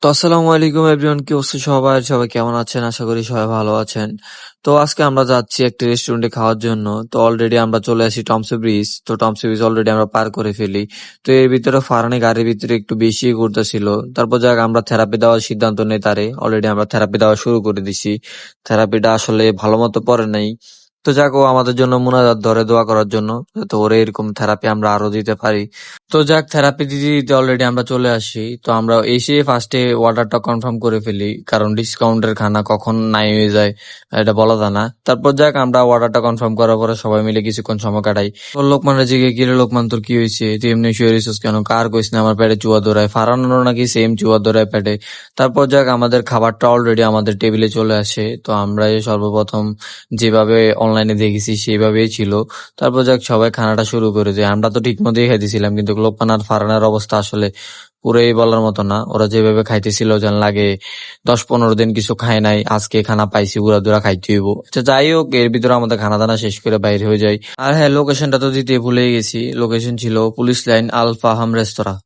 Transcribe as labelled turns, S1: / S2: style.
S1: তো আসসালামু আলাইকুম এভরিওয়ান, কি অবস্থা সবার? সবাই কেমন আছেন? আশা করি সবাই ভালো আছেন। তো আজকে আমরা যাচ্ছি একটা রেস্টুরেন্টে খাওয়ার জন্য। তো অলরেডি আমরা চলে আসি টমসে ব্রিজ। তো টমসে ব্রিজ অলরেডি আমরা পার করে ফেলি। তো এর ভিতরে ফারহানি গাড়ির ভিতরে একটু বেশি ঘুরতেছিল। তারপর যাক আমরা থেরাপি দেওয়ার সিদ্ধান্ত নেই তারে। অলরেডি আমরা থেরাপি দেওয়া শুরু করে দিছি। থেরাপিটা আসলে ভালো মতো পড়ে নাই। তো যাক ও আমাদের জন্য মুনাজাত ধরে দোয়া করার জন্য, যাতে ওরে এরকম থেরাপি আমরা আরো দিতে পারি। তো যাক থেরাপি দিতে দিতে অলরেডি আমরা চলে আসি। তো আমরা এসে ফার্স্টে অর্ডারটা কনফার্ম করে ফেলি, কারণ ডিসকাউন্টের খানা কখন নাই হয়ে যায় এটা বলা যায় না। তারপর যাক আমরা অর্ডারটা কনফার্ম করার পরে সবাই মিলে কিছুক্ষণ সময় কাটাই। তো লোকমানের জিগে কিরে লোকমান তোর কি হয়েছে, তুই এমনি শুয়ে রয়েছিস কেন? কার কইস না আমার পেটে চুয়া দৌড়ায়, ফারানোর নাকি সেম চুয়া দৌড়ায় পেটে। তারপর যাক আমাদের খাবারটা অলরেডি আমাদের টেবিলে চলে আসে। তো আমরা সর্বপ্রথম যেভাবে অনলাইনে দেখেছি সেইভাবেই ছিল। তারপর যাক সবাই খানাটা শুরু করে দেয়। আমরা তো ঠিক মতোই খাইতেছিলাম, কিন্তু লোকমান আর ফারহানের অবস্থা আসলে পুরোই বলার মতো না। ওরা যেভাবে খাইতেছিল যেন লাগে 10-15 দিন কিছু খায় নাই, আজকে খানা পাইছি উড়া দুরা খাইতে হইব। আচ্ছা যাই হোক, এর ভিতরে আমাদের খানা দানা শেষ করে বাইরে হয়ে যায়। আর হ্যাঁ, লোকেশনটা তো দিতে ভুলে গেছি। লোকেশন ছিল পুলিশ লাইন আল ফাহাম রেস্তোরাঁ।